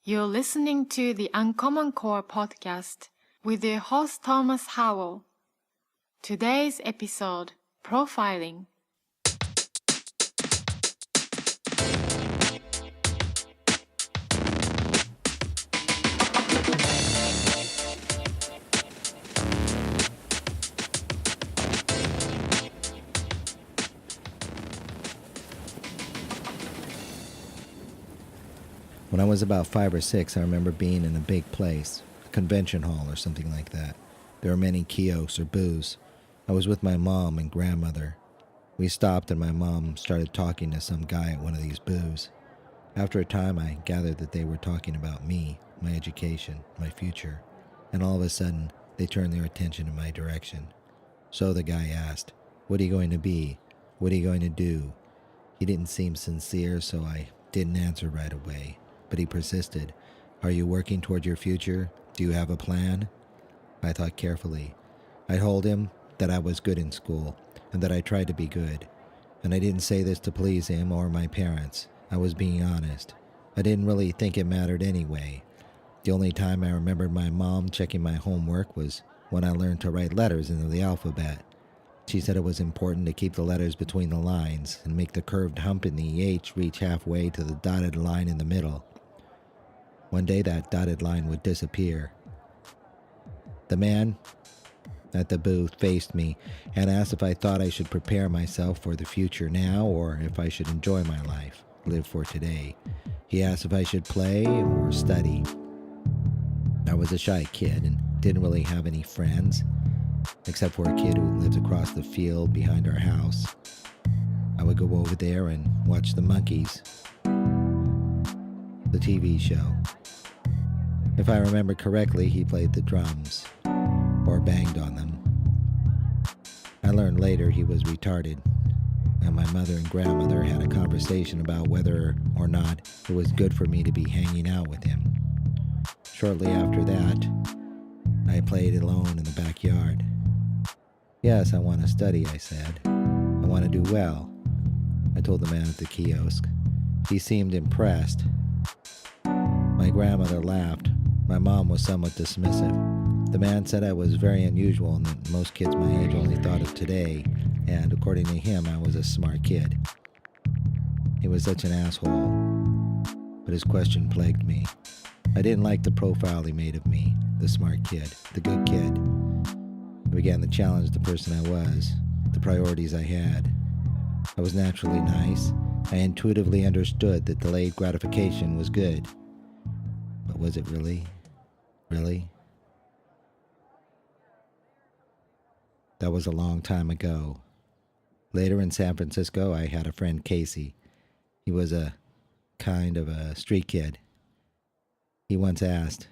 You're listening to the UnCommonCore podcast with your host Thomas Howell. Today's episode, Profiling. When I was about 5 or 6, I remember being in a big place, a convention hall or something like that. There were many kiosks or booths. I was with my mom and grandmother. We stopped and my mom started talking to some guy at one of these booths. After a time, I gathered that they were talking about me, my education, my future, and all of a sudden, they turned their attention in my direction. So the guy asked, "What are you going to be? What are you going to do?" He didn't seem sincere, so I didn't answer right away. But he persisted. "Are you working toward your future? Do you have a plan?" I thought carefully. I told him that I was good in school and that I tried to be good. And I didn't say this to please him or my parents. I was being honest. I didn't really think it mattered anyway. The only time I remembered my mom checking my homework was when I learned to write letters into the alphabet. She said it was important to keep the letters between the lines and make the curved hump in the H reach halfway to the dotted line in the middle. One day that dotted line would disappear. The man at the booth faced me and asked if I thought I should prepare myself for the future now or if I should enjoy my life, live for today. He asked if I should play or study. I was a shy kid and didn't really have any friends, except for a kid who lives across the field behind our house. I would go over there and watch the monkeys, the TV show. If I remember correctly, he played the drums, or banged on them. I learned later he was retarded, and my mother and grandmother had a conversation about whether or not it was good for me to be hanging out with him. Shortly after that, I played alone in the backyard. "Yes, I want to study," I said. "I want to do well," I told the man at the kiosk. He seemed impressed. My grandmother laughed. My mom was somewhat dismissive. The man said I was very unusual and that most kids my age only thought of today, and according to him, I was a smart kid. He was such an asshole, but his question plagued me. I didn't like the profile he made of me, the smart kid, the good kid. I began to challenge the person I was, the priorities I had. I was naturally nice. I intuitively understood that delayed gratification was good. But was it really? Really? That was a long time ago. Later in San Francisco, I had a friend, Casey. He was a kind of a street kid. He once asked,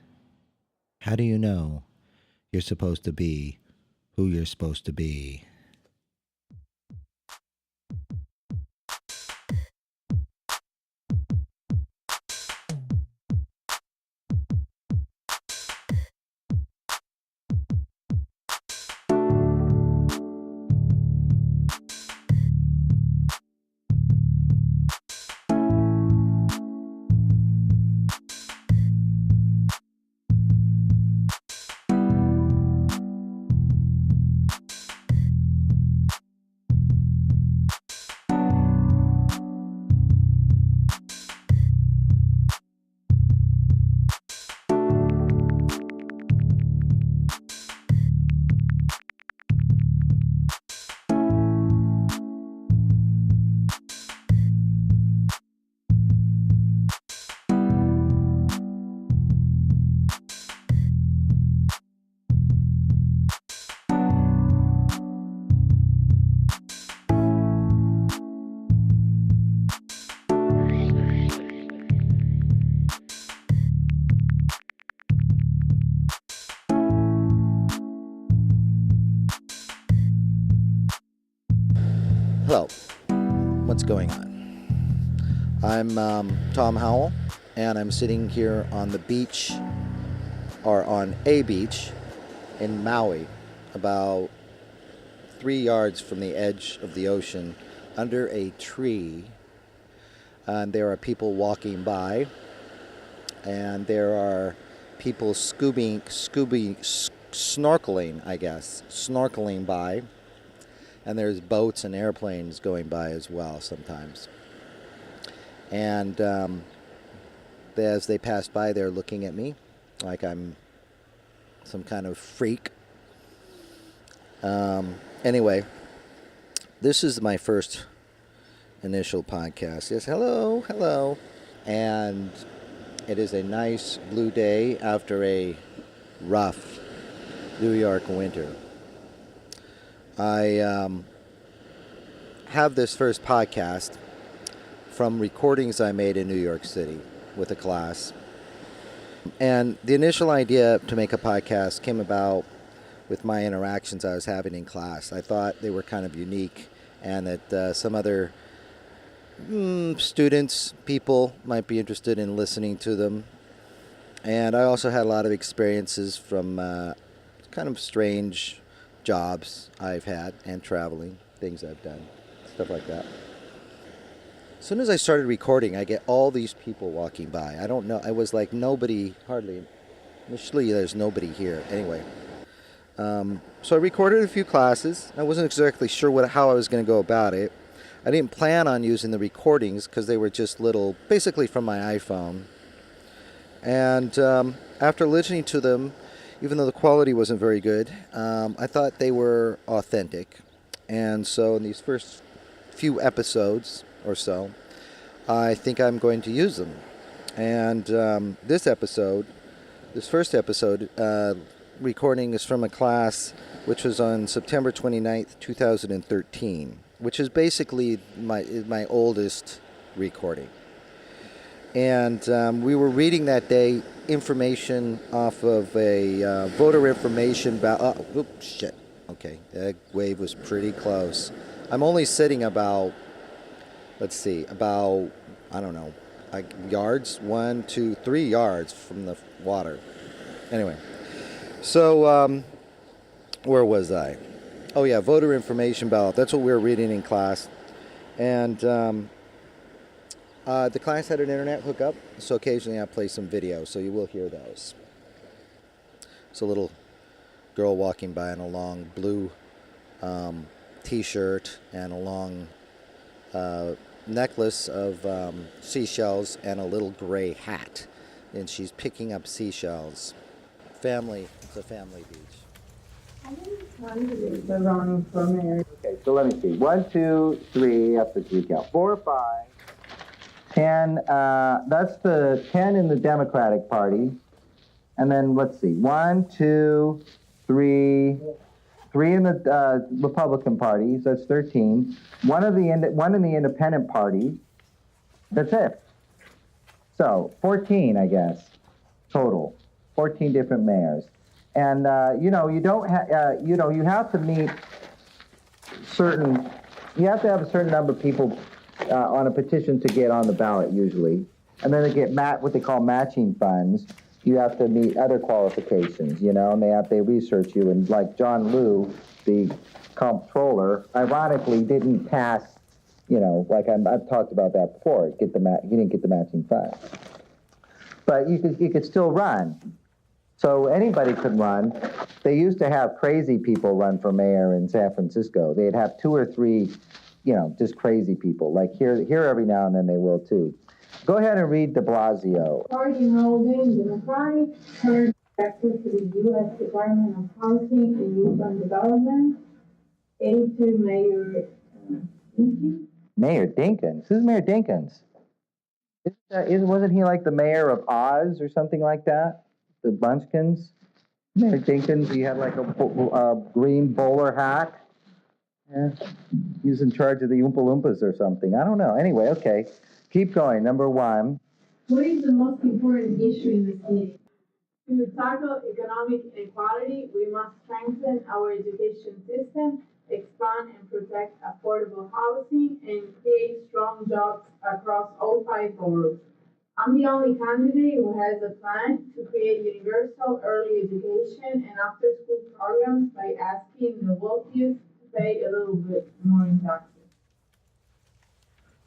"How do you know you're supposed to be who you're supposed to be?" Hello, what's going on? I'm Tom Howell, and I'm sitting here on the beach, or on a beach in Maui, about 3 yards from the edge of the ocean, under a tree, and there are people walking by, and there are people snorkeling, I guess, snorkeling by, and there's boats and airplanes going by as well sometimes. And as they pass by, they're looking at me like I'm some kind of freak. Anyway, this is my first initial podcast. Yes, hello. And it is a nice blue day after a rough New York winter. I have this first podcast from recordings I made in New York City with a class. And the initial idea to make a podcast came about with my interactions I was having in class. I thought they were kind of unique, and that some other students, people might be interested in listening to them. And I also had a lot of experiences from kind of strange jobs I've had and traveling, things I've done, stuff like that. As soon as I started recording, I get all these people walking by. I don't know. I was like nobody, hardly. Initially, there's nobody here. Anyway. So I recorded a few classes. I wasn't exactly sure how I was going to go about it. I didn't plan on using the recordings because they were just little, basically from my iPhone. And after listening to them, even though the quality wasn't very good, I thought they were authentic. And so in these first few episodes or so, I think I'm going to use them. And this first episode, recording is from a class which was on September 29th, 2013, which is basically my oldest recording. And we were reading that day information off of a voter information ballot. Oops, shit. Okay, that wave was pretty close. I'm only sitting about, I don't know, like yards, 1, 2, 3 yards from the water. Anyway. So, where was I? Oh yeah, voter information ballot. That's what we were reading in class. And the class had an internet hookup, so occasionally I play some videos, so you will hear those. It's a little girl walking by in a long blue t-shirt and a long necklace of seashells and a little gray hat. And she's picking up seashells. It's a family beach. I think the running from here. Okay, so let me see. 1, 2, 3, up to 3 count. 4, 5, 10. That's the 10 in the Democratic Party. And then let's see. 1, 2, 3 in the Republican Party. So that's 13. One in the Independent Party. That's it. So 14, I guess, total. 14 different mayors. And, you have to meet you have to have a certain number of people on a petition to get on the ballot usually. And then they get what they call matching funds. You have to meet other qualifications, and they research you. And like John Liu, the comptroller, ironically didn't pass, like I've talked about that before, he didn't get the matching funds. But you could still run. So anybody could run. They used to have crazy people run for mayor in San Francisco. They'd have 2 or 3, just crazy people. Like here every now and then they will too. Go ahead and read de Blasio. Party holding Democratic, current director to the U.S. Department of Housing and Urban Development, 82 Mayor Dinkins. Mayor Dinkins? Who's Mayor Dinkins? Wasn't he like the mayor of Oz or something like that? The Munchkins? Mayor Dinkins, he had like a green bowler hat. Yeah. He was in charge of the Oompa Loompas or something. I don't know. Anyway, okay. Keep going. Number 1. What is the most important issue in the city? To tackle economic inequality, we must strengthen our education system, expand and protect affordable housing, and create strong jobs across all 5 boroughs. I'm the only candidate who has a plan to create universal early education and after-school programs by asking the wealthiest to pay a little bit more in taxes.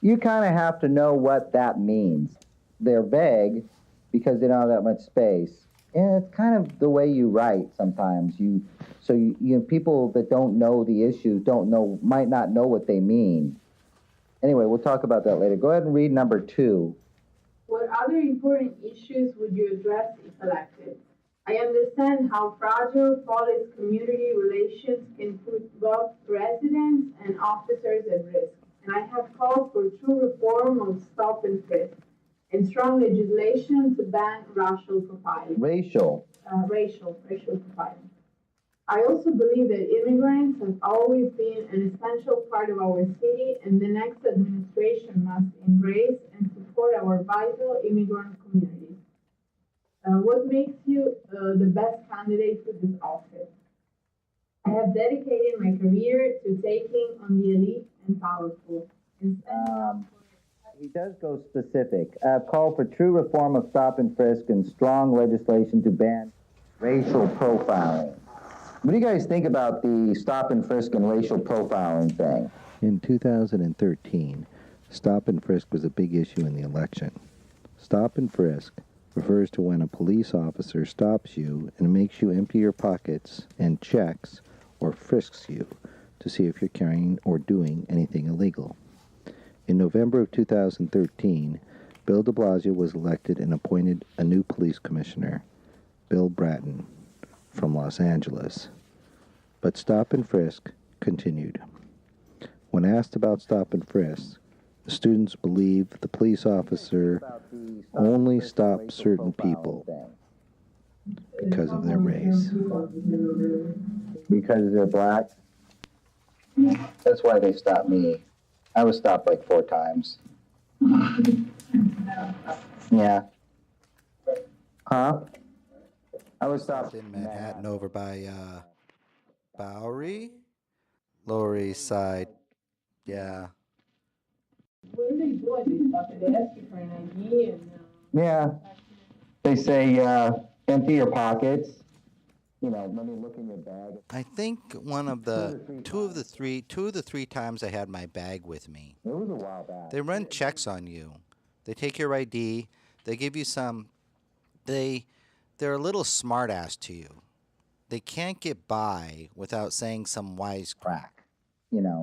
You kind of have to know what that means. They're vague, because they don't have that much space. And it's kind of the way you write sometimes. People that don't know the issues might not know what they mean. Anyway, we'll talk about that later. Go ahead and read number 2. What other important issues would you address if elected? I understand how fragile police community relations can put both residents and officers at risk, and I have called for true reform of stop and frisk and strong legislation to ban racial profiling. Racial Profiling. I also believe that immigrants have always been an essential part of our city, and the next administration must embrace and support our vital immigrant communities. What makes you the best candidate for this office? I have dedicated my career to taking on the elite and powerful. He does go specific. Call for true reform of stop and frisk and strong legislation to ban racial profiling. What do you guys think about the stop and frisk and racial profiling thing? In 2013, stop and frisk was a big issue in the election. Stop and frisk refers to when a police officer stops you and makes you empty your pockets and checks or frisks you to see if you're carrying or doing anything illegal. In November of 2013, Bill de Blasio was elected and appointed a new police commissioner, Bill Bratton, from Los Angeles. But stop and frisk continued. When asked about stop and frisk, the students believe the police officer only stopped certain people because of their race. Because they're black? That's why they stopped me. I was stopped like 4 times. Yeah. Huh? I was stopped In Manhattan over by Bowery? Lower East Side. Yeah. What do they do at this stuff? They ask you for an ID and Yeah. They say, empty your pockets. Let me look in your bag. I think two of the three times I had my bag with me. It was a while back. They run checks on you. They take your ID. They give you they're a little smart ass to you. They can't get by without saying some wise crack.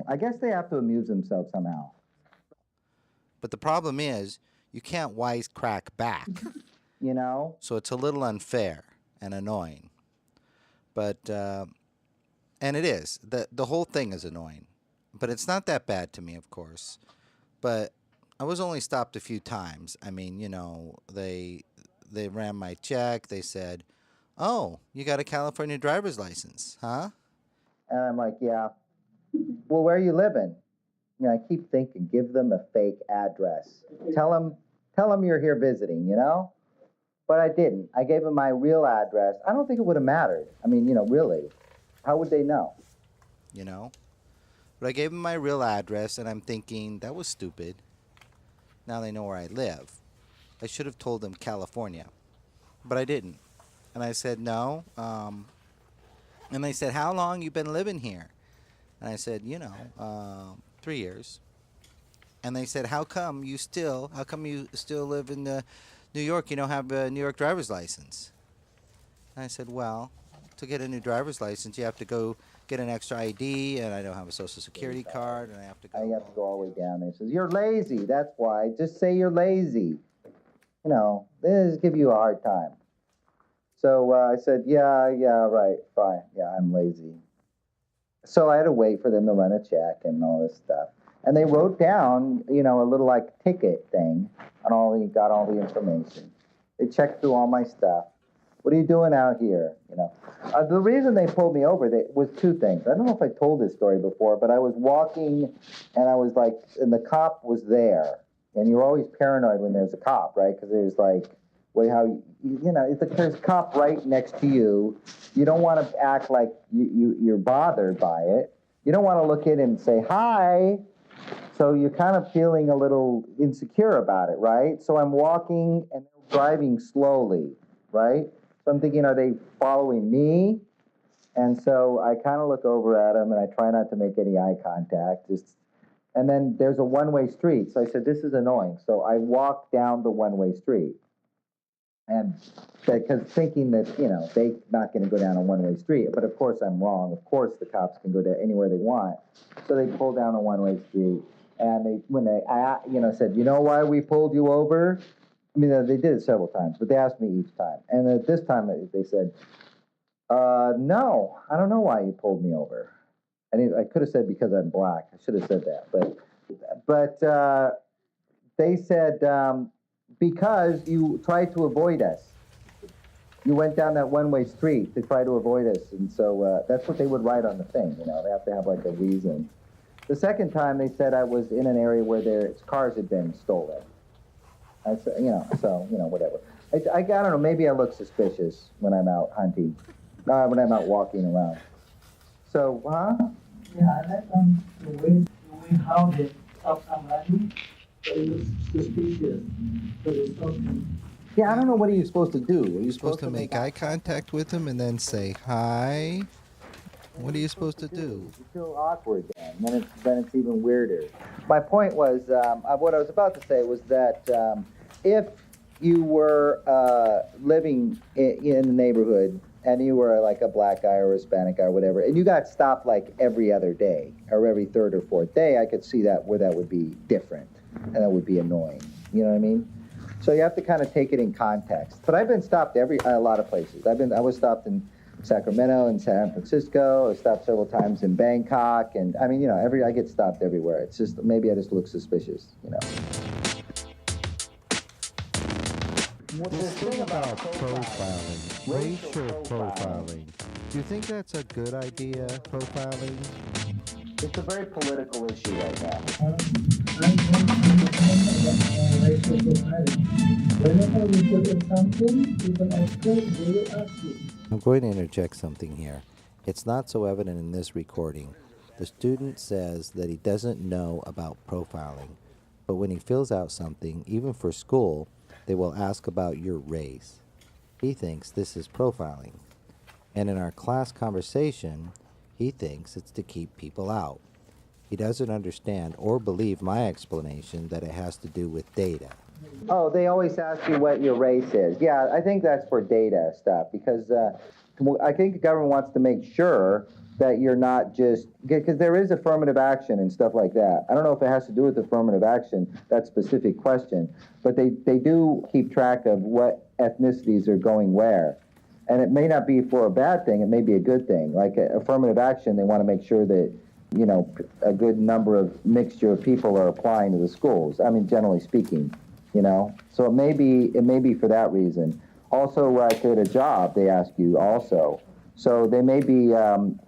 I guess they have to amuse themselves somehow. But the problem is, you can't wise crack back. So it's a little unfair and annoying. But, and it is. The whole thing is annoying. But it's not that bad to me, of course. But I was only stopped a few times. I mean, they ran my check. They said, "Oh, you got a California driver's license, huh?" And I'm like, yeah. Well, where are you living? I keep thinking, give them a fake address. Tell them you're here visiting, But I didn't. I gave them my real address. I don't think it would have mattered. I mean, really. How would they know? But I gave them my real address, and I'm thinking, that was stupid. Now they know where I live. I should have told them California. But I didn't. And I said, no. And they said, how long you been living here? And I said, 3 years. And they said, how come you still live in New York? You don't have a New York driver's license. And I said, well, to get a new driver's license, you have to go get an extra ID, and I don't have a Social Security card, and I have to go all the way down there. He says, you're lazy, that's why. Just say you're lazy. They just give you a hard time. So I said, yeah, right, fine. Yeah, I'm lazy. So I had to wait for them to run a check and all this stuff. And they wrote down, a little ticket thing and got all the information. They checked through all my stuff. What are you doing out here? The reason they pulled me over was 2 things. I don't know if I told this story before, but I was walking and I was and the cop was there. And you're always paranoid when there's a cop, right? Because there's if there's a cop right next to you, you don't want to act like you're bothered by it. You don't want to look in and say, hi. So you're kind of feeling a little insecure about it, right? So I'm walking and they're driving slowly, right? So I'm thinking, are they following me? And so I kind of look over at them and I try not to make any eye contact. And then there's a one-way street. So I said, this is annoying. So I walk down the one-way street. And because thinking that, they're not going to go down a one-way street. But of course I'm wrong. Of course the cops can go to anywhere they want. So they pulled down a one-way street. And I said, you know why we pulled you over? I mean, they did it several times, but they asked me each time. And at this time they said, no, I don't know why you pulled me over. I could have said because I'm black. I should have said that. But they said, because you tried to avoid us. You went down that one-way street to try to avoid us. And so that's what they would write on the thing, They have to have like a reason. The second time they said I was in an area where their cars had been stolen. I said, whatever. I don't know, maybe I look suspicious when I'm out hunting, when I'm out walking around. So, Yeah, I like the way how they stop somebody. It looks suspicious. So they stop him. Yeah, I don't know, what are you supposed to do? Are you Supposed to make eye contact with him and then say hi? What are you supposed to do? You feel awkward then. Then it's even weirder. My point was, what I was about to say was that if you were living in the neighborhood and you were like a black guy or a Hispanic guy or whatever, and you got stopped like every other day or every third or fourth day, I could see that where that would be different and that would be annoying. You know what I mean? So you have to kind of take it in context. But I've been stopped a lot of places. I was stopped in Sacramento and San Francisco. I was stopped several times in Bangkok, and I mean, I get stopped everywhere. It's just maybe I just look suspicious, This thing about profiling, racial profiling, do you think that's a good idea, profiling? It's a very political issue right now. I don't understand racial profiling. Whenever we put in something, people ask us, they will ask you. I'm going to interject something here. It's not so evident in this recording. The student says that he doesn't know about profiling, but when he fills out something, even for school, they will ask about your race. He thinks this is profiling. And in our class conversation, he thinks it's to keep people out. He doesn't understand or believe my explanation that it has to do with data. Oh, they always ask you what your race is. Yeah, I think that's for data stuff because I think the government wants to make sure that you're not just, because there is affirmative action and stuff like that. I don't know if it has to do with affirmative action, that specific question, but they do keep track of what ethnicities are going where. And it may not be for a bad thing, it may be a good thing. Like affirmative action, they want to make sure that, a good number of mixture of people are applying to the schools. I mean, generally speaking. So it may be for that reason. Also, like at a job, they ask you also. So they may be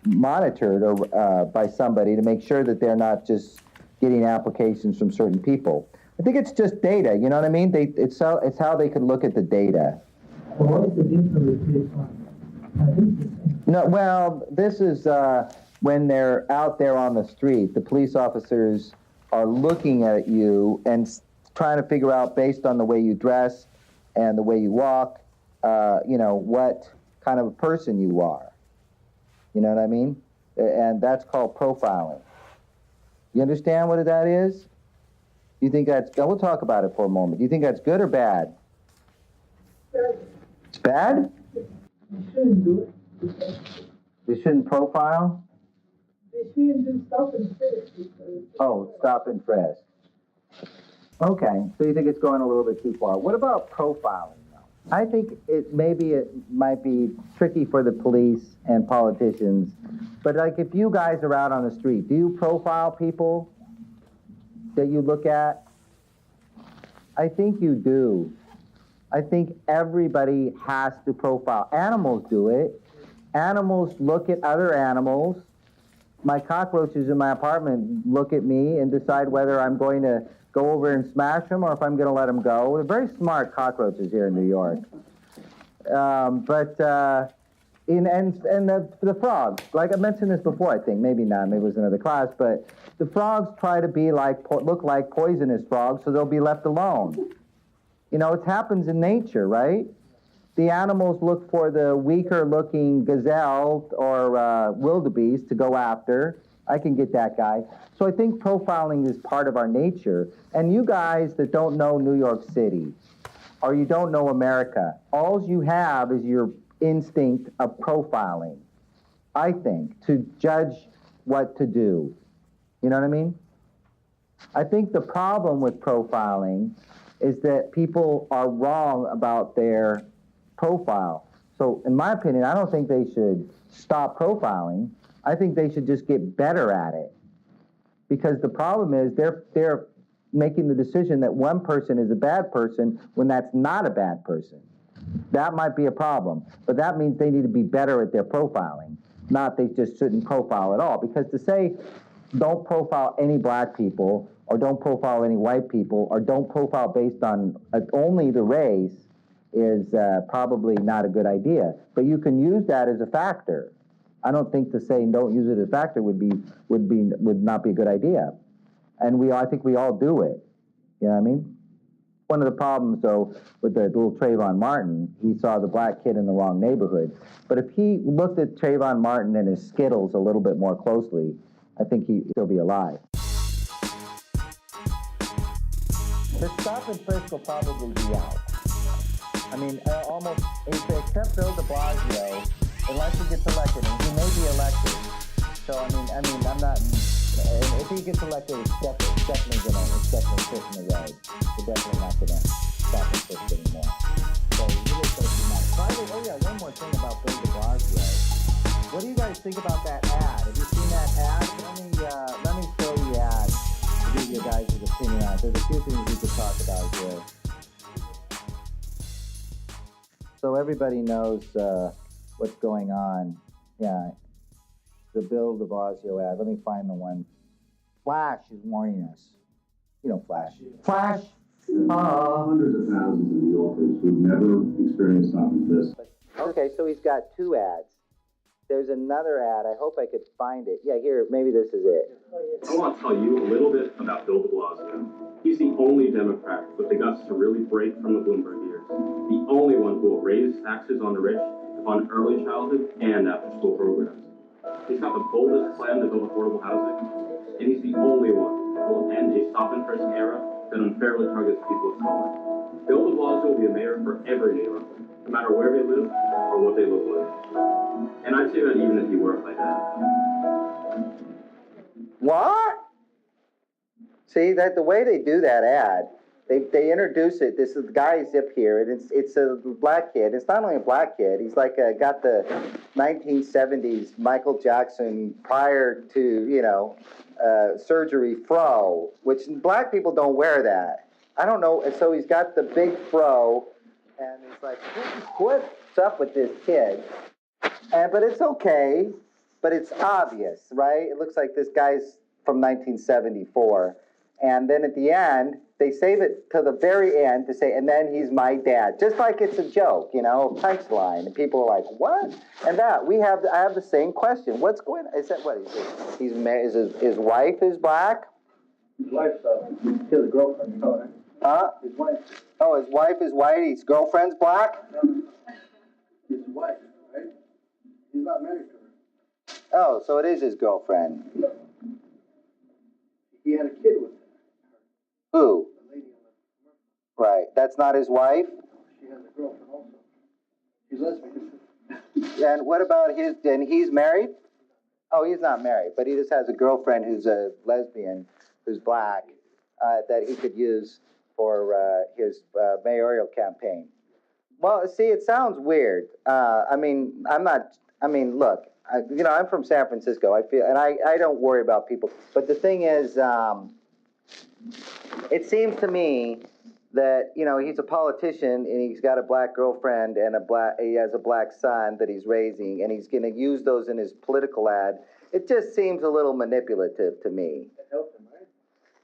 monitored or by somebody to make sure that they're not just getting applications from certain people. I think it's just data. You know what I mean? It's how they could look at the data. What is the difference between one? I think it's the same. No, well, this is when they're out there on the street. The police officers are looking at you and trying to figure out, based on the way you dress and the way you walk, what kind of a person you are. You know what I mean? And that's called profiling. You understand what that is? You think that's, we'll talk about it for a moment. Do you think that's good or bad? It's bad? You shouldn't do it. You shouldn't profile? They shouldn't do stop and frisk. Oh, stop and frisk. Okay, so you think it's going a little bit too far. What about profiling, though? I think it might be tricky for the police and politicians, but like if you guys are out on the street, do you profile people that you look at? I think you do. I think everybody has to profile. Animals do it. Animals look at other animals. My cockroaches in my apartment look at me and decide whether I'm going to go over and smash them or if I'm going to let them go. They're very smart cockroaches here in New York. And the frogs, like I mentioned this before, I think, maybe not, maybe it was another class, but the frogs try to be look like poisonous frogs, so they'll be left alone. It happens in nature, right? The animals look for the weaker-looking gazelle or wildebeest to go after. I can get that guy. So I think profiling is part of our nature. And you guys that don't know New York City, or you don't know America. All you have is your instinct of profiling, I think, to judge what to do. You know what I mean? I think the problem with profiling is that people are wrong about their profile. So in my opinion, I don't think they should stop profiling. I think they should just get better at it. Because the problem is they're making the decision that one person is a bad person when that's not a bad person. That might be a problem, but that means they need to be better at their profiling, not they just shouldn't profile at all. Because to say don't profile any black people, or don't profile any white people, or don't profile based on only the race is probably not a good idea. But you can use that as a factor. I don't think to say don't use it as a factor would not be a good idea. And I think we all do it. You know what I mean? One of the problems, though, with the little Trayvon Martin, he saw the black kid in the wrong neighborhood. But if he looked at Trayvon Martin and his Skittles a little bit more closely, I think he'd still be alive. The stop and frisk will probably be out. I mean, almost, except Bill de Blasio, unless he gets elected, and he may be elected. So, I mean, I'm not, if he gets elected, it's definitely pushing the road. We're definitely not going to stop and frisk anymore. So, you just go too much. By the way, oh yeah, one more thing about Bill de Blasio. What do you guys think about that ad? Have you seen that ad? Let me show you the ad to get your guys' opinion on it. There's a few things we could talk about here. So everybody knows what's going on. Yeah, the Bill de Blasio ad. Let me find the one. Flash is warning us. You know Flash. Flash! Hundreds of thousands of New Yorkers who've never experienced something like this. Okay, so he's got two ads. There's another ad. I hope I could find it. Yeah, here, maybe this is it. I want to tell you a little bit about Bill de Blasio. He's the only Democrat with the guts to really break from the Bloomberg years. The only one who will raise taxes on the rich, fund early childhood and after-school programs. He's got the boldest plan to build affordable housing, and he's the only one who will end a stop-and-frisk era that unfairly targets people of color. Bill de Blasio will be a mayor for every neighborhood, no matter where they live or what they look like. And I'd say that even if he worked like that. What? See, that the way they do that ad, they introduce it. This is the guy's up here, and it's a black kid. It's not only a black kid. He's like got the 1970s Michael Jackson prior to surgery fro, which black people don't wear that. I don't know. And so he's got the big fro, and it's like, what's up with this kid? But it's okay. But it's obvious, right? It looks like this guy's from 1974. And then at the end, they save it to the very end to say, and then he's my dad. Just like it's a joke, a punchline. And people are like, what? And I have the same question. What's going on? Is that what? He's married, his wife is black? His wife's his girlfriend, you know, right? Huh? His wife. Oh, his wife is white, his girlfriend's black? His wife, right? He's not married to her. Oh, so it is his girlfriend. He had a kid with her. Who? The lady on the commercial. Right. That's not his wife? She has a girlfriend also. She's lesbian. And what about and he's married? Oh, he's not married, but he just has a girlfriend who's a lesbian, who's black, that he could use for his mayoral campaign. Well, see, it sounds weird. Look, I'm from San Francisco. I feel, and I don't worry about people. But the thing is, it seems to me that, he's a politician and he's got a black girlfriend and he has a black son that he's raising, and he's going to use those in his political ad. It just seems a little manipulative to me. It helped him, right?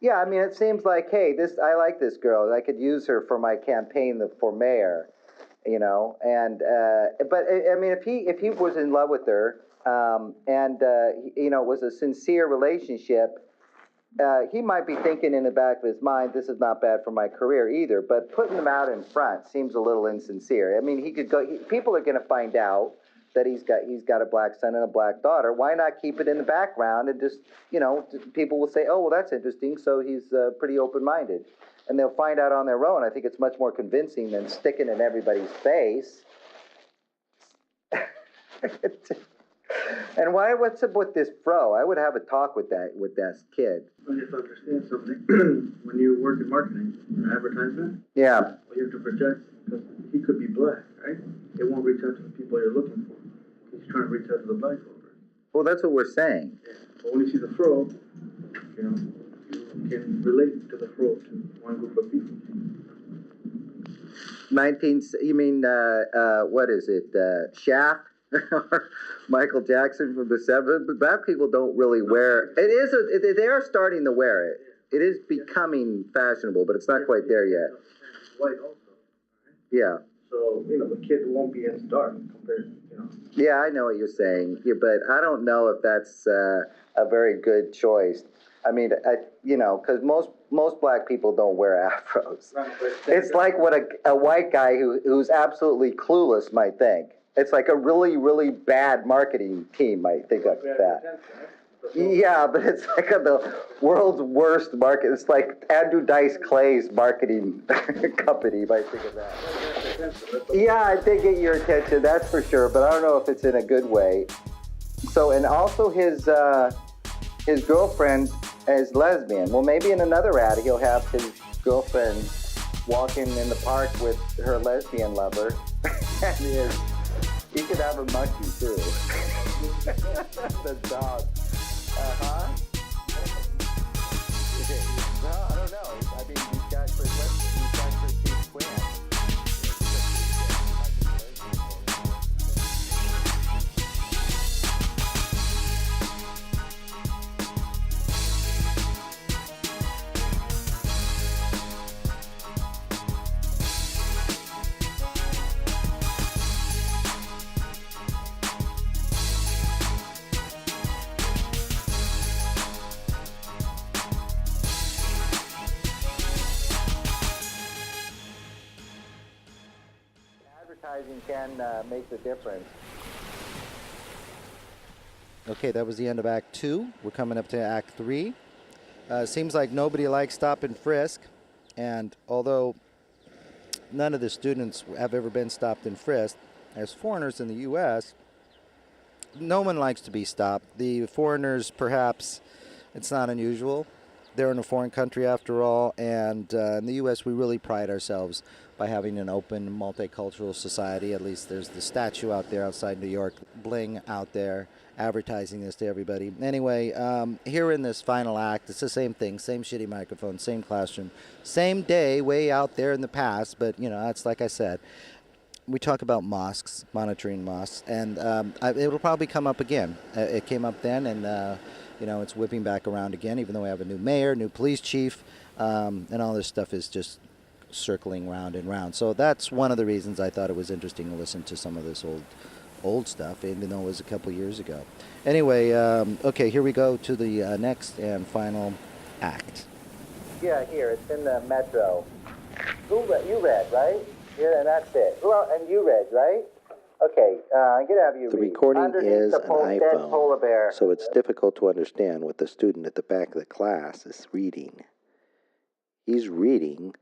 Yeah, I mean, it seems like, hey, I like this girl. I could use her for my campaign for mayor, but I mean, if he was in love with her, it was a sincere relationship, he might be thinking in the back of his mind, this is not bad for my career either, but putting him out in front seems a little insincere. I mean, people are going to find out that he's got a black son and a black daughter. Why not keep it in the background and just, people will say, oh, well, that's interesting, so he's pretty open-minded. and they'll find out on their own. I think it's much more convincing than sticking in everybody's face. And what's up with this fro? I would have a talk with that kid. You have to understand something. When you work in marketing, advertisement, Yeah. well, you have to project, because he could be black, right? It won't reach out to the people you're looking for. He's trying to reach out to the black voters. Well, that's what we're saying. Yeah. But when you see the fro, you know, you can relate to the fro to one group of people. What is it, Shaft? Or Michael Jackson from the 70s? But black people don't really wear it. They are starting to wear it. It is becoming fashionable, but it's not quite there yet. White also. Right? Yeah. So, you know, the kid won't be as dark compared, you know. Yeah, I know what you're saying, but I don't know if that's a very good choice. I mean, because most black people don't wear afros. It's like what a white guy who's absolutely clueless might think. It's like a really, really bad marketing team might think of that. Yeah, but it's like the world's worst market. It's like Andrew Dice Clay's marketing company might think of that. Yeah, I did get your attention, that's for sure, but I don't know if it's in a good way. So, and also his girlfriend is lesbian. Well, maybe in another ad he'll have his girlfriend walking in the park with her lesbian lover. And he could have a monkey too. The dog. Uh-huh. No, I don't know. I mean, he's got Christine Quinn. Advertising can make the difference. Okay, that was the end of Act 2. We're coming up to Act 3. Seems like nobody likes stop and frisk, and although none of the students have ever been stopped and frisked, as foreigners in the U.S., no one likes to be stopped. The foreigners, perhaps, it's not unusual. They're in a foreign country after all, and in the U.S. we really pride ourselves by having an open, multicultural society. At least there's the statue out there outside New York, bling out there, advertising this to everybody. Anyway, here in this final act, it's the same thing, same shitty microphone, same classroom, same day, way out there in the past, but, you know, that's like I said. We talk about mosques, monitoring mosques, and it'll probably come up again. It came up then, and it's whipping back around again, even though we have a new mayor, new police chief, and all this stuff is just circling round and round. So that's one of the reasons I thought it was interesting to listen to some of this old stuff, even though it was a couple years ago. Anyway, okay, here we go to the next and final act. Yeah, here, it's in the Metro. You read, right? Yeah, and that's it. And you read, right? Okay, I'm going to have you The read. recording Underneath is the an dead polar bear. iPhone, so it's difficult to understand what the student at the back of the class is reading. He's reading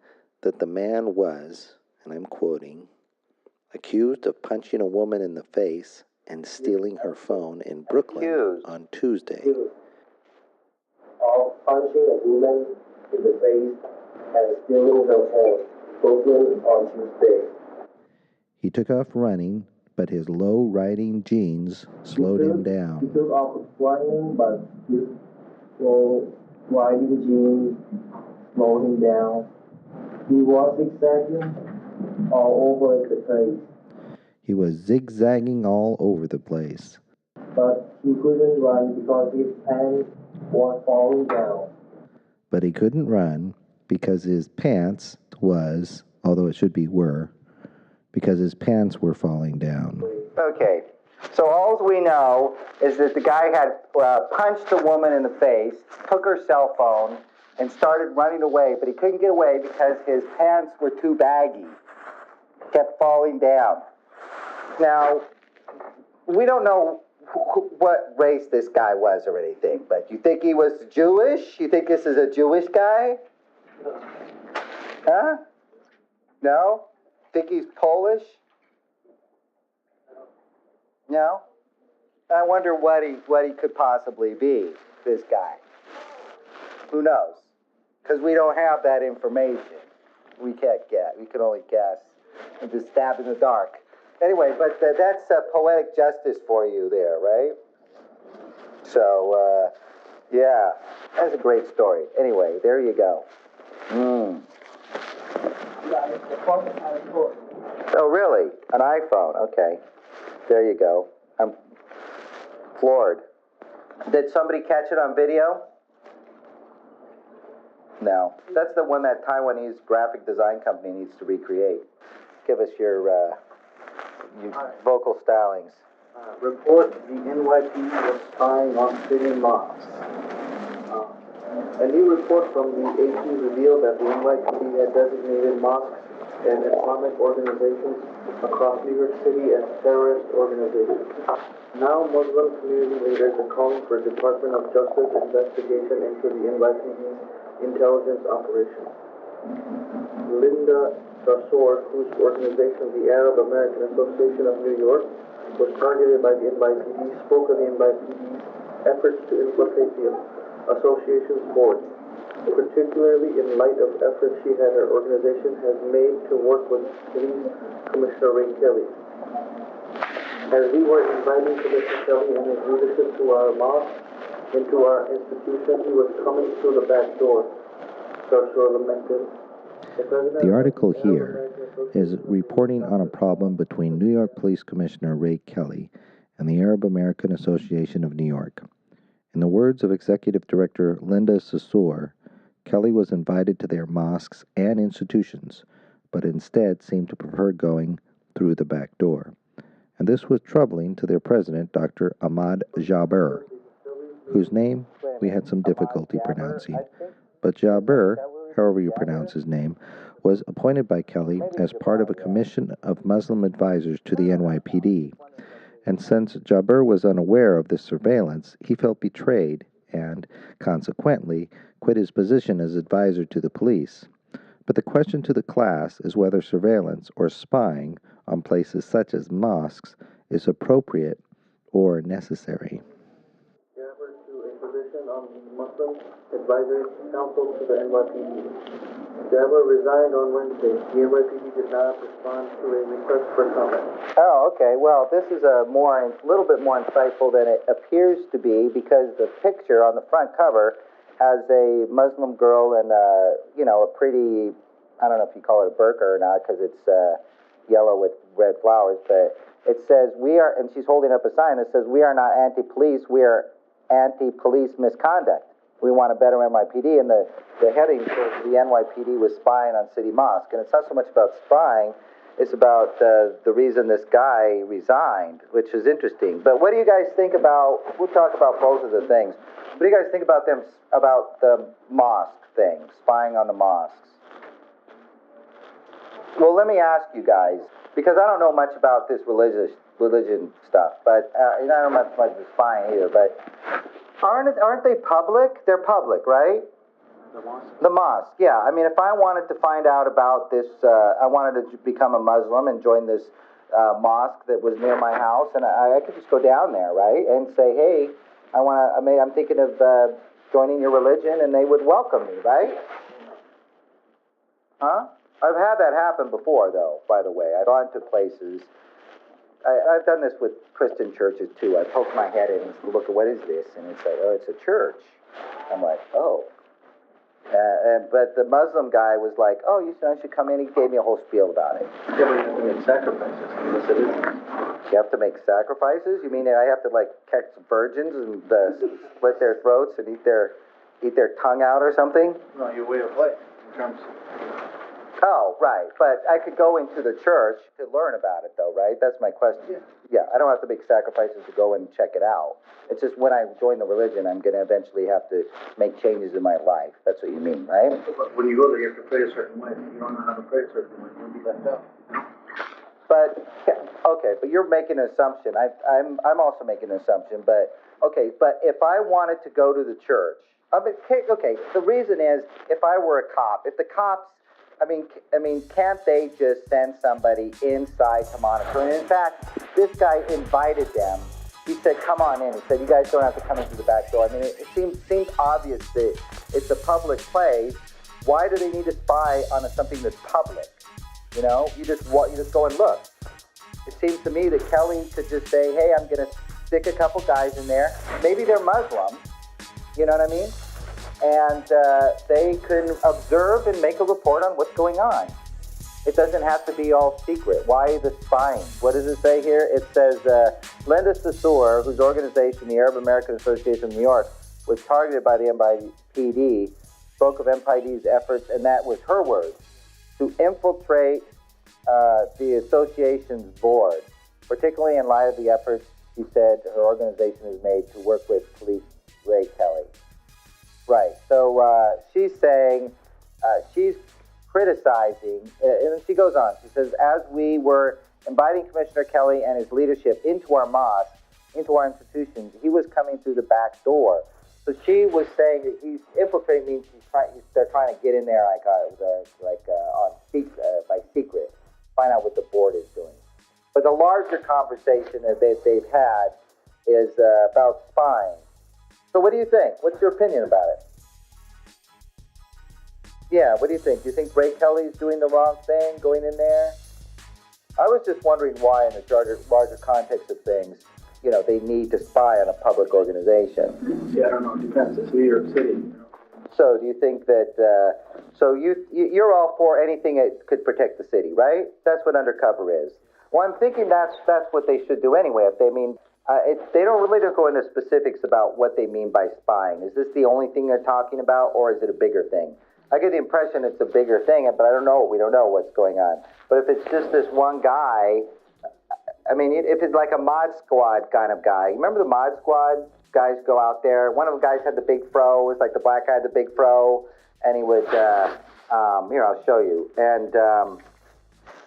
that the man was, and I'm quoting, accused of punching a woman in the face and stealing her phone in Brooklyn on Tuesday. Of punching a woman in the face and stealing her phone, Brooklyn on Tuesday. He took off running, but his low-riding jeans slowed him down. He took off running, but his low-riding jeans slowed him down. He was zigzagging all over the place. He was zigzagging all over the place. But he couldn't run because his pants were falling down. But he couldn't run because his pants was, although it should be were, because his pants were falling down. Okay, so all we know is that the guy had punched a woman in the face, took her cell phone, and started running away, but he couldn't get away because his pants were too baggy, kept falling down. Now, we don't know what race this guy was or anything, but you think he was Jewish? You think this is a Jewish guy? Huh? No? Think he's Polish? No? I wonder what he could possibly be, this guy. Who knows? Because we don't have that information. We can't get. We can only guess. And just stab in the dark. Anyway, but that's poetic justice for you there, right? So, yeah, that's a great story. Anyway, there you go. Oh, really? An iPhone? Okay. There you go. I'm floored. Did somebody catch it on video? No. That's the one that Taiwanese graphic design company needs to recreate. Give us your vocal stylings. Report the NYPD was spying on city mosques. A new report from the AP revealed that the NYPD had designated mosques and Islamic organizations across New York City as terrorist organizations. Now Muslim community leaders are calling for a Department of Justice investigation into the NYPD's intelligence operation. Linda Sarsour, whose organization, the Arab American Association of New York, was targeted by the NYPD, spoke of the NYPD's efforts to infiltrate the association's board, particularly in light of efforts she and her organization has made to work with Police Commissioner Ray Kelly. As we were inviting Commissioner Kelly and his leadership to our mosque, into our institution, he was coming through the back door, Sarsour lamented. The article here is reporting on a problem between New York Police Commissioner Ray Kelly and the Arab American Association of New York. In the words of Executive Director Linda Sarsour, Kelly was invited to their mosques and institutions, but instead seemed to prefer going through the back door. And this was troubling to their president, Dr. Ahmad Jaber, whose name we had some difficulty pronouncing. But Jaber, however you pronounce his name, was appointed by Kelly as part of a commission of Muslim advisors to the NYPD. And since Jaber was unaware of this surveillance, he felt betrayed and, consequently, quit his position as advisor to the police. But the question to the class is whether surveillance or spying on places such as mosques is appropriate or necessary. Jaber to a position on the Muslim Advisory Council to the NYPD. Jaber resigned on Wednesday. The NYPD did not respond to a request for comment. Oh, okay. Well, this is a little bit more insightful than it appears to be, because the picture on the front cover has a Muslim girl and a pretty, I don't know if you call it a burqa or not, because it's yellow with red flowers, but it says and she's holding up a sign that says, "We are not anti-police, we are anti-police misconduct. We want a better NYPD," and the heading says the NYPD was spying on city mosque. And it's not so much about spying, it's about the reason this guy resigned, which is interesting. But what do you guys think about, we'll talk about both of the things. What do you guys think about the mosque thing, spying on the mosques? Well, let me ask you guys, because I don't know much about this religion stuff, but I don't know much about the spying either, but aren't they public? They're public, right? The mosque? The mosque, yeah. I mean, if I wanted to find out about this, I wanted to become a Muslim and join this mosque that was near my house, and I could just go down there, right, and say, "Hey, I'm thinking of joining your religion," and they would welcome me, right? Huh? I've had that happen before, though, by the way. I've gone to places. I've done this with Christian churches, too. I poke my head in and look at, what is this? And it's like, oh, it's a church. I'm like, oh. But the Muslim guy was like, oh, you should come in. He gave me a whole spiel about it. Yeah, but you have to make sacrifices. Unless it is. You have to make sacrifices? You mean I have to, catch virgins and split their throats and eat their tongue out or something? No, your way of life, in terms of... Oh, right. But I could go into the church to learn about it, though, right? That's my question. Yeah, I don't have to make sacrifices to go and check it out. It's just when I join the religion, I'm going to eventually have to make changes in my life. That's what you mean, right? But when you go there, you have to pray a certain way. If you don't know how to pray a certain way, you'll be left out. But, okay, but you're making an assumption. I'm also making an assumption, but, okay, but if I wanted to go to the church, okay, the reason is, if I were a cop, if the cops, Can't they just send somebody inside to monitor? And in fact, this guy invited them. He said, "Come on in." He said, "You guys don't have to come in through the back door." I mean, it seems obvious that it's a public place. Why do they need to spy on something that's public? You just go and look. It seems to me that Kelly could just say, "Hey, I'm going to stick a couple guys in there. Maybe they're Muslim." You know what I mean? And they can observe and make a report on what's going on. It doesn't have to be all secret. Why the spying? What does it say here? It says, Linda Sassour, whose organization, the Arab American Association of New York, was targeted by the NYPD, spoke of NYPD's efforts, and that was her words, to infiltrate the association's board, particularly in light of the efforts, she said, her organization has made to work with police Ray Kelly. Right. So she's saying, she's criticizing, and she goes on. She says, as we were inviting Commissioner Kelly and his leadership into our mosque, into our institutions, he was coming through the back door. So she was saying that he's infiltrating means they're trying to get in there by secret, find out what the board is doing. But the larger conversation that they've had is about spying. So what do you think? What's your opinion about it? Yeah, what do you think? Do you think Ray Kelly's doing the wrong thing, going in there? I was just wondering why, in the larger context of things, they need to spy on a public organization. Yeah, I don't know. It depends. It's New York City. So do you think that, you're all for anything that could protect the city, right? That's what undercover is. Well, I'm thinking that's what they should do anyway. If they mean, they don't really go into specifics about what they mean by spying. Is this the only thing they're talking about, or is it a bigger thing? I get the impression it's a bigger thing, but I don't know. We don't know what's going on. But if it's just this one guy, if it's like a Mod Squad kind of guy. You remember the Mod Squad guys go out there? One of the guys had the big fro. It was like the black guy had the big fro. And he would, here, I'll show you. And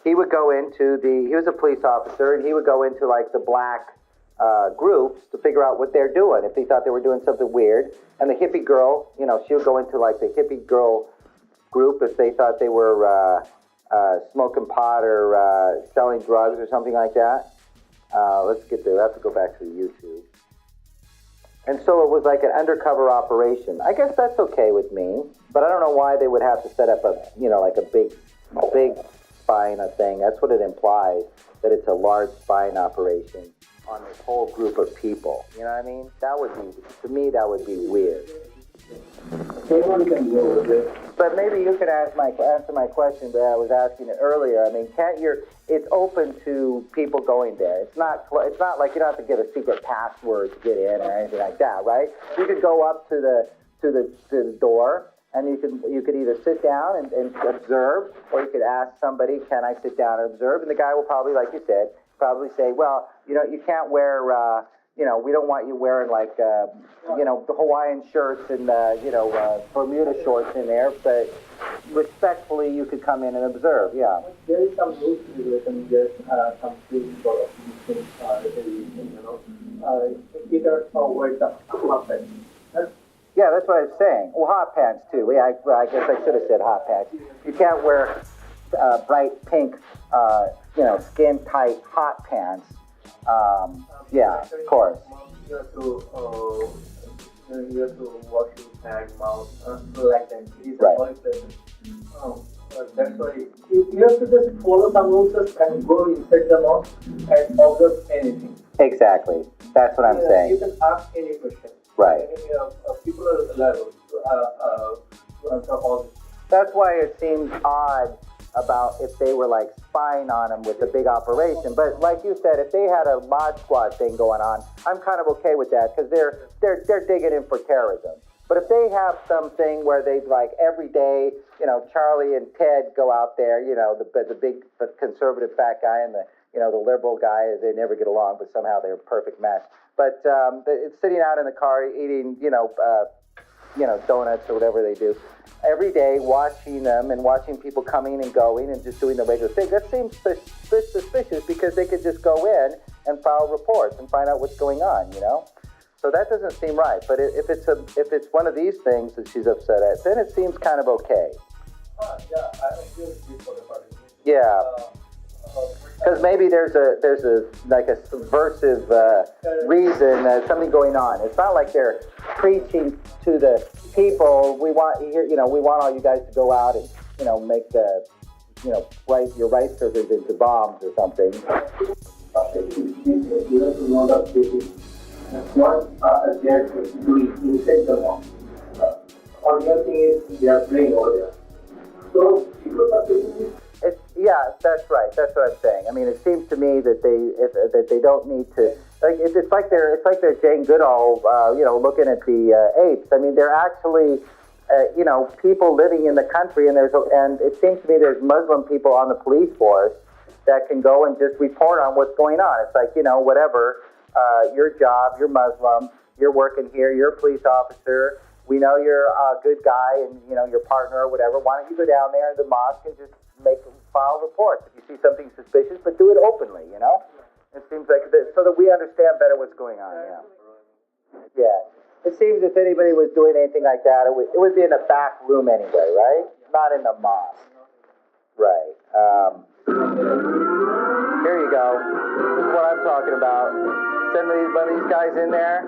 he would go into he was a police officer, and he would go into like the black groups to figure out what they're doing, if they thought they were doing something weird. And the hippie girl, she would go into like the hippie girl group if they thought they were smoking pot or selling drugs or something like that. Let's get there. I have to go back to the YouTube. And so it was like an undercover operation. I guess that's okay with me, but I don't know why they would have to set up a big spying thing. That's what it implies, that it's a large spying operation on this whole group of people. You know what I mean? To me, that would be weird. Anyone can go with it. But maybe you could answer my question that I was asking it earlier. It's open to people going there. It's not like you don't have to get a secret password to get in or anything like that, right? You could go up to the door, and you could either sit down and observe, or you could ask somebody, "Can I sit down and observe?" And the guy will probably, like you said, say, "Well, you can't wear, we don't want you wearing like, the Hawaiian shirts and, Bermuda shorts in there, but respectfully, you could come in and observe." Yeah. There is some rules and regulations. There's some things for things, you cannot avoid the hot pants. Yeah, that's what I was saying. Well, hot pants too. Yeah, I guess I should have said hot pants. You can't wear bright pink, skin tight hot pants. Yeah, of course. You have to wash your hand, mouth, like that. It is right. That's why you have to just follow some rules and go inside the mosque and observe anything. Exactly. That's what I'm saying. You can ask any question. Right. People are allowed to answer all this. That's why it seems odd about if they were like spying on him with a big operation. But like you said, if they had a Mod Squad thing going on, I'm kind of okay with that, because they're digging in for terrorism. But if they have something where they like every day, Charlie and Ted go out there, the big conservative fat guy and the liberal guy, they never get along, but somehow they're a perfect match. But it's sitting out in the car eating, donuts or whatever they do every day, watching them and watching people coming and going and just doing the regular thing. That seems suspicious, because they could just go in and file reports and find out what's going on, So that doesn't seem right. But if it's one of these things that she's upset at, then it seems kind of okay. Yeah, I agree with you for the part. Yeah. Because maybe there's a like a subversive reason, something going on. It's not like they're preaching to the people. We want we want all you guys to go out and make write your rice cookers into bombs or something. You have to know that this is what they're doing inside the bomb. Or the other thing is they are playing over there. So people are taking this. That's right. That's what I'm saying. I mean, it seems to me that they don't need to. Like it's like they're Jane Goodall, looking at the apes. I mean, they're actually, people living in the country, and it seems to me there's Muslim people on the police force that can go and just report on what's going on. It's like whatever, your job, you're Muslim, you're working here, you're a police officer. We know you're a good guy, and your partner or whatever. Why don't you go down there in the mosque and just file reports if you see something suspicious, but do it openly, It seems like so that we understand better what's going on, Yeah. It seems if anybody was doing anything like that, it would be in a back room anyway, right? Not in the mosque. Right. Here you go. This is what I'm talking about. Send one of these guys in there.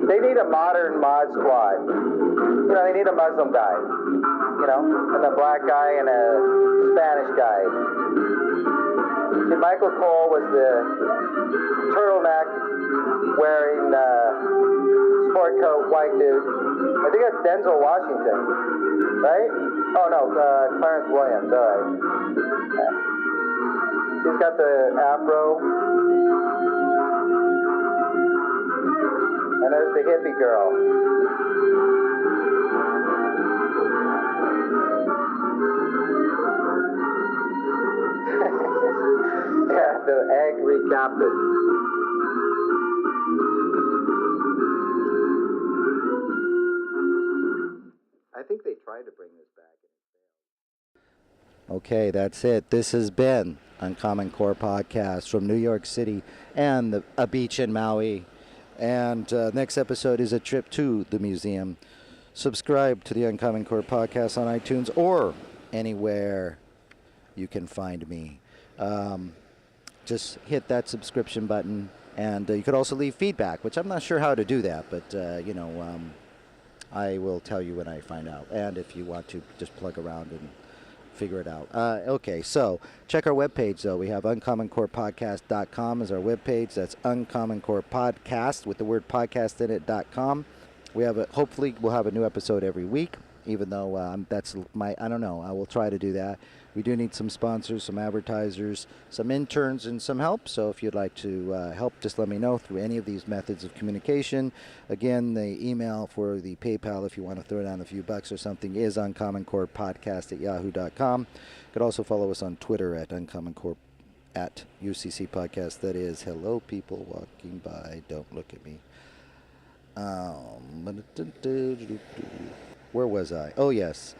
They need a modern mod squad. They need a Muslim guy, and a black guy and a Spanish guy. See, Michael Cole was the turtleneck wearing sport coat white dude. I think that's Denzel Washington, right? Oh no, Clarence Williams. All right. Yeah. He's got the afro. And there's the hippie girl. Yeah, the angry captain. I think they tried to bring this back. Okay, that's it. This has been Uncommon Core Podcast from New York City and a beach in Maui. And next episode is a trip to the museum. Subscribe to the Uncommon Core Podcast on iTunes or anywhere you can find me. Just hit that subscription button, and you could also leave feedback, which I'm not sure how to do that, but I will tell you when I find out. And if you want to just plug around and figure it out. Okay, so check our webpage, though. We have uncommoncorepodcast.com as our webpage. That's uncommoncorepodcast with the word podcast in it.com. Hopefully we'll have a new episode every week, even though I don't know. I will try to do that. We do need some sponsors, some advertisers, some interns, and some help. So if you'd like to help, just let me know through any of these methods of communication. Again, the email for the PayPal, if you want to throw down a few bucks or something, is uncommoncorepodcast@yahoo.com. You could also follow us on Twitter at uncommoncore at UCC Podcast. That is, hello, people walking by. Don't look at me. Where was I? Oh, yes.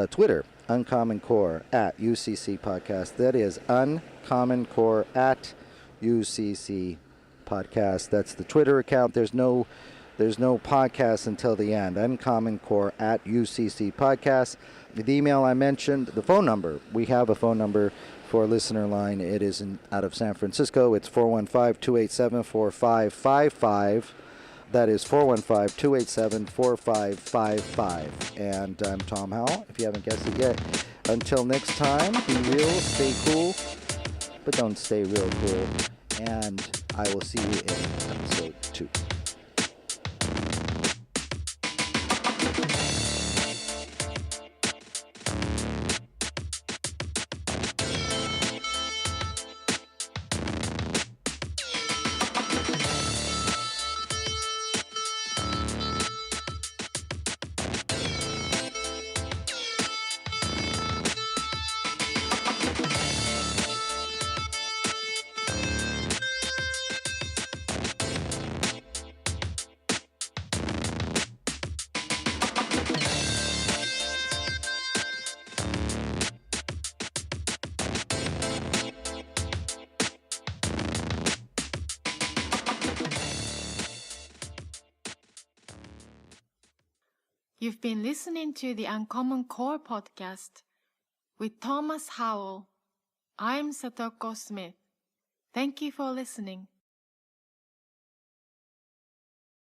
Twitter, UnCommonCore at UCC Podcast. That is UnCommonCore at UCC Podcast. That's the Twitter account. There's no podcast until the end. UnCommonCore at UCC Podcast. The email I mentioned, the phone number. We have a phone number for a listener line. It is out of San Francisco. It's 415-287-4555. That is 415-287-4555. And I'm Tom Howell, if you haven't guessed it yet. Until next time, be real, stay cool, but don't stay real cool. And I will see you in episode 2. You've been listening to the Uncommon Core podcast. with Thomas Howell. I'm Satoko Smith. Thank you for listening.